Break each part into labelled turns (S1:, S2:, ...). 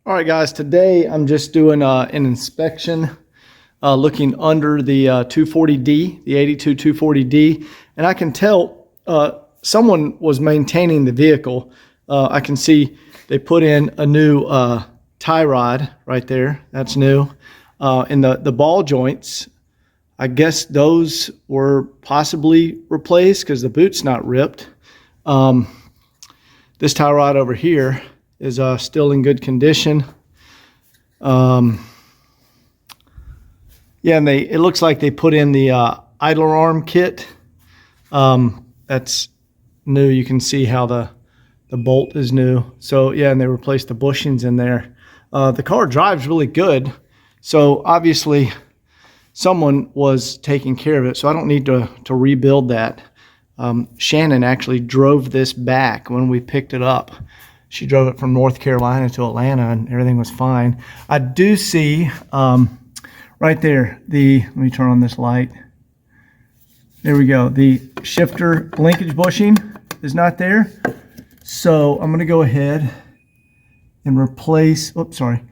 S1: All right, guys, today I'm just doing an inspection, looking under the 240D, the 82 240D, and I can tell someone was maintaining the vehicle. I can see they put in a new tie rod right there. That's new. And the ball joints, I guess those were possibly replaced because the boot's not ripped. This tie rod over here is still in good condition. Yeah, and it looks like they put in the idler arm kit. That's new. You can see how the bolt is new. So yeah, and they replaced the bushings in there. The car drives really good. So obviously someone was taking care of it. So I don't need to rebuild that. Shannon actually drove this back when we picked it up. She drove it from North Carolina to Atlanta and everything was fine. I do see right there, let me turn on this light. There we go. The shifter linkage bushing is not there. So I'm going to go ahead and replace, the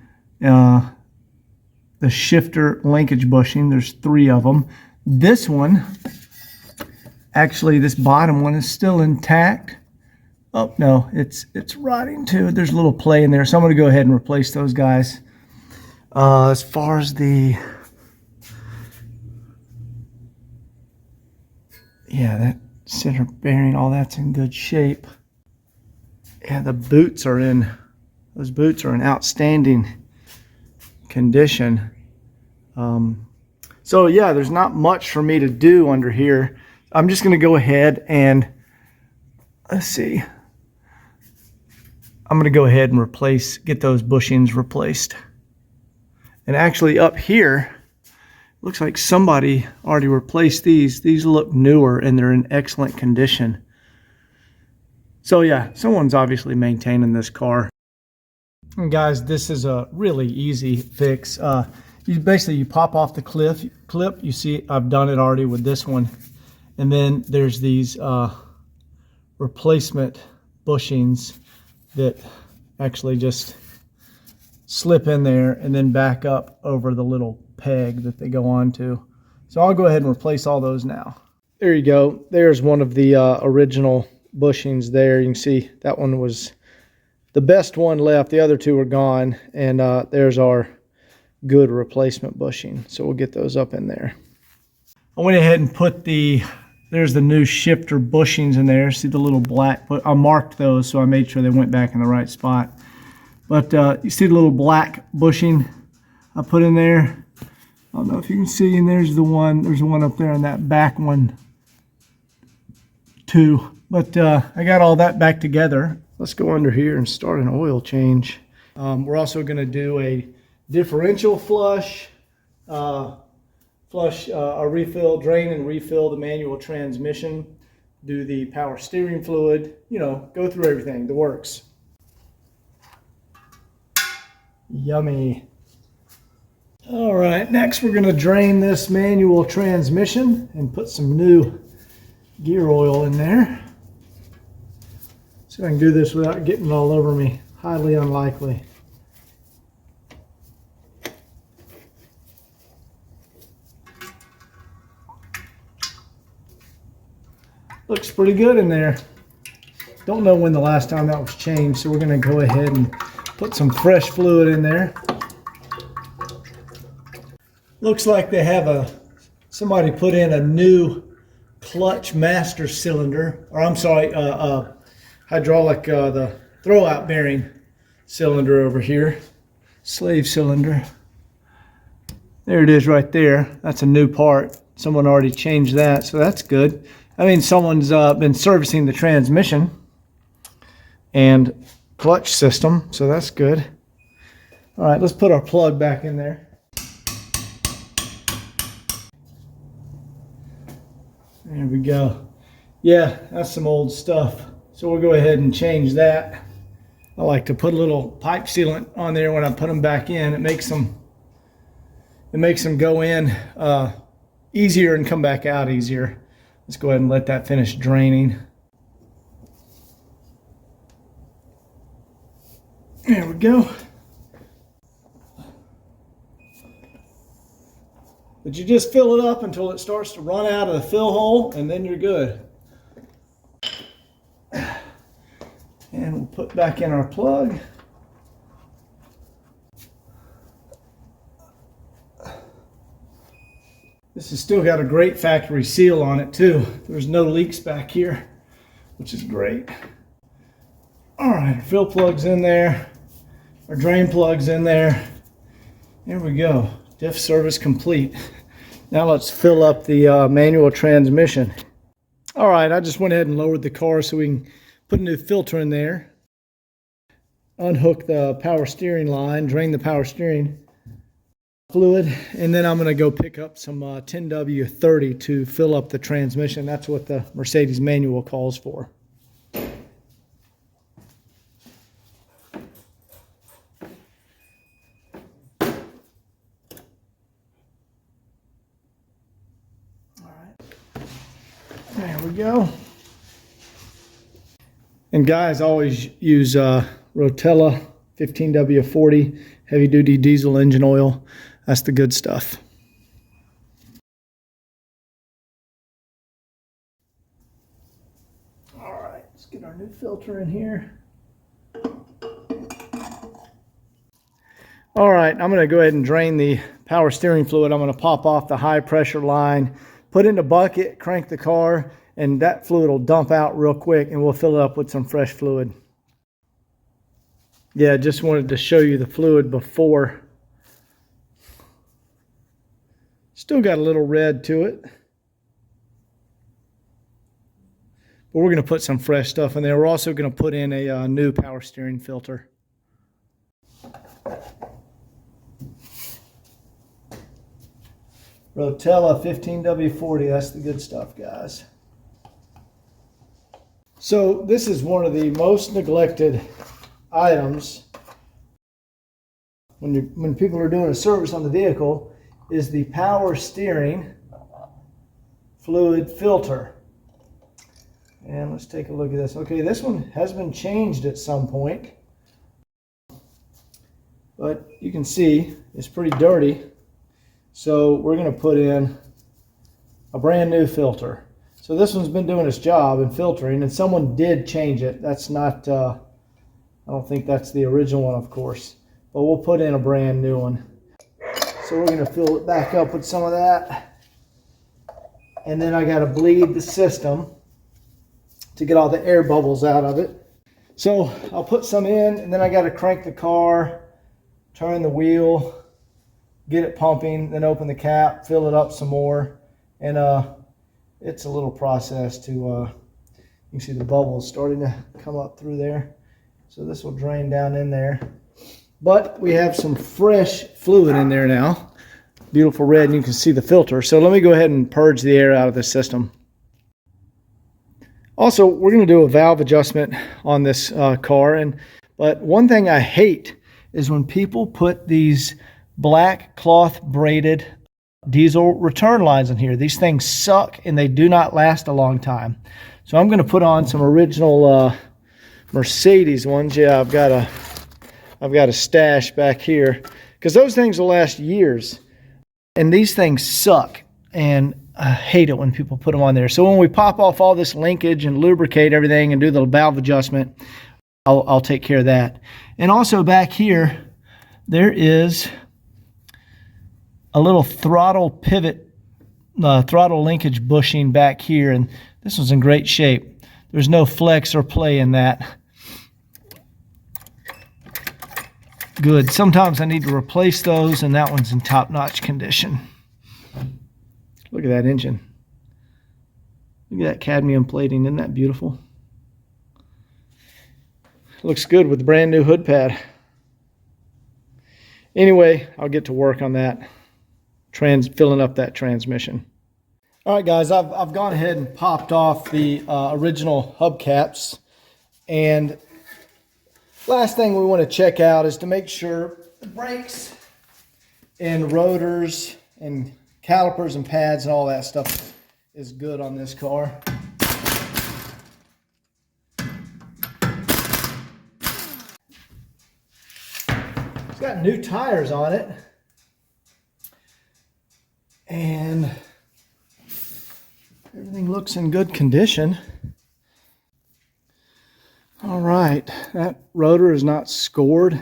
S1: shifter linkage bushing. There's 3 of them. This one, actually this bottom one is still intact. Oh, no, it's rotting too. There's a little play in there. So I'm going to go ahead and replace those guys. As far as that center bearing, all that's in good shape. Yeah, those boots are in outstanding condition. So yeah, there's not much for me to do under here. I'm just going to go ahead and, let's see. I'm going to go ahead and get those bushings replaced. And actually up here, looks like somebody already replaced these. These look newer and they're in excellent condition. So yeah, someone's obviously maintaining this car. And guys, this is a really easy fix. You pop off the clip. You see I've done it already with this one. And then there's these replacement bushings that actually just slip in there and then back up over the little peg that they go on to. So I'll go ahead and replace all those now. There you go. There's one of the original bushings there. You can see that one was the best one left. The other 2 are gone. And there's our good replacement bushing. So we'll get those up in there. I went ahead and put there's the new shifter bushings in there. See the little black, I marked those so I made sure they went back in the right spot. But you see the little black bushing I put in there? I don't know if you can see, and there's one up there in that back one too. But I got all that back together. Let's go under here and start an oil change. We're also gonna do a differential flush. Drain and refill the manual transmission, do the power steering fluid, go through everything, the works. Yummy. All right, next we're going to drain this manual transmission and put some new gear oil in there. So I can do this without getting it all over me. Highly unlikely. Looks pretty good in there. Don't know when the last time that was changed, so we're going to go ahead and put some fresh fluid in there. Looks like they have somebody put in a new clutch master cylinder, or I'm sorry, hydraulic, the throwout bearing cylinder over here, slave cylinder. There it is right there. That's a new part. Someone already changed that, so that's good. I mean, someone's been servicing the transmission and clutch system, so that's good. All right, let's put our plug back in there. There we go. Yeah, that's some old stuff. So we'll go ahead and change that. I like to put a little pipe sealant on there when I put them back in. It makes them go in easier and come back out easier. Let's go ahead and let that finish draining. There we go. But you just fill it up until it starts to run out of the fill hole, and then you're good. And we'll put back in our plug. This has still got a great factory seal on it too. There's no leaks back here, which is great. All right, our fill plug's in there. Our drain plug's in there. There we go. Diff service complete. Now let's fill up the manual transmission. All right, I just went ahead and lowered the car so we can put a new filter in there. Unhook the power steering line, drain the power steering fluid, and then I'm going to go pick up some 10W30 to fill up the transmission. That's what the Mercedes manual calls for. There we go. And guys, always use Rotella 15W40 heavy duty diesel engine oil. That's the good stuff. All right, let's get our new filter in here. All right, I'm going to go ahead and drain the power steering fluid. I'm going to pop off the high pressure line, put it in a bucket, crank the car, and that fluid will dump out real quick, and we'll fill it up with some fresh fluid. Yeah, just wanted to show you the fluid before. Still got a little red to it. But we're going to put some fresh stuff in there. We're also going to put in a new power steering filter. Rotella 15W40, that's the good stuff, guys. So this is one of the most neglected items when people are doing a service on the vehicle, is the power steering fluid filter. And let's take a look at this. Okay, this one has been changed at some point, but you can see it's pretty dirty. So we're going to put in a brand new filter. So this one's been doing its job in filtering, and someone did change it. That's not, I don't think that's the original one, of course, but we'll put in a brand new one. So we're going to fill it back up with some of that. And then I got to bleed the system to get all the air bubbles out of it. So I'll put some in, and then I got to crank the car, turn the wheel, get it pumping, then open the cap, fill it up some more. And it's a little process to, you can see the bubbles starting to come up through there. So this will drain down in there. But we have some fresh fluid in there now. Beautiful red, and you can see the filter. So let me go ahead and purge the air out of the system. Also, we're going to do a valve adjustment on this car. But one thing I hate is when people put these black cloth braided diesel return lines in here. These things suck and they do not last a long time. So I'm going to put on some original Mercedes ones. Yeah, I've got a stash back here because those things will last years. And these things suck, and I hate it when people put them on there. So when we pop off all this linkage and lubricate everything and do the valve adjustment, I'll take care of that. And also back here, there is a little throttle pivot, throttle linkage bushing back here, and this one's in great shape. There's no flex or play in that. Good. Sometimes I need to replace those, and that one's in top-notch condition. Look at that engine. Look at that cadmium plating. Isn't that beautiful? Looks good with the brand new hood pad. Anyway, I'll get to work on that, filling up that transmission. All right, guys, I've gone ahead and popped off the original hubcaps, and last thing we want to check out is to make sure the brakes and rotors and calipers and pads and all that stuff is good on this car. It's got new tires on it. And everything looks in good condition. All right, that rotor is not scored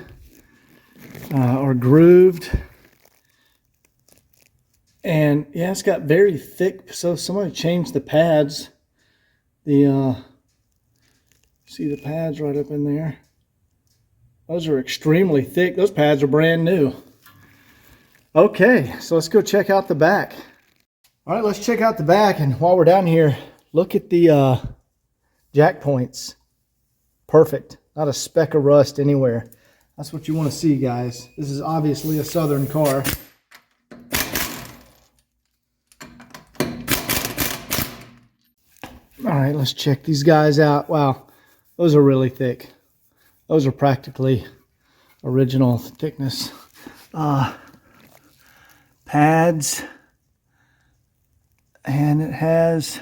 S1: or grooved. And yeah, it's got very thick, so somebody changed the pads. See the pads right up in there? Those are extremely thick. Those pads are brand new. Okay, so let's go check out the back. All right, let's check out the back. And while we're down here, look at the jack points. Perfect. Not a speck of rust anywhere. That's what you want to see, guys. This is obviously a Southern car. All right, let's check these guys out. Wow, those are really thick. Those are practically original thickness. Pads. And it has,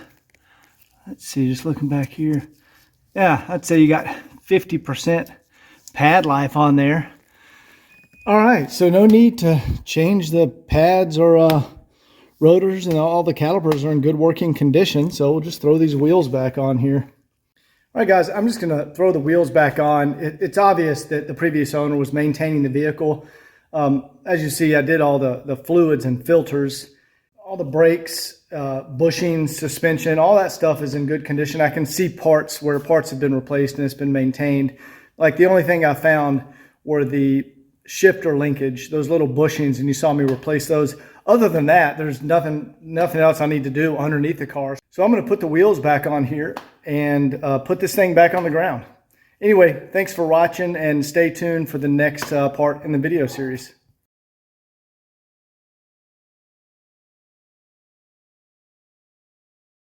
S1: let's see, just looking back here. Yeah, I'd say you got 50% pad life on there. All right, so no need to change the pads or rotors, and all the calipers are in good working condition. So we'll just throw these wheels back on here. All right, guys, I'm just gonna throw the wheels back on. It's obvious that the previous owner was maintaining the vehicle. As you see, I did all the fluids and filters, all the brakes, bushings, suspension, all that stuff is in good condition. I can see parts where parts have been replaced and it's been maintained. Like the only thing I found were the shifter linkage, those little bushings, and you saw me replace those. Other than that, there's nothing else I need to do underneath the car. So I'm going to put the wheels back on here and put this thing back on the ground. Anyway, thanks for watching, and stay tuned for the next part in the video series.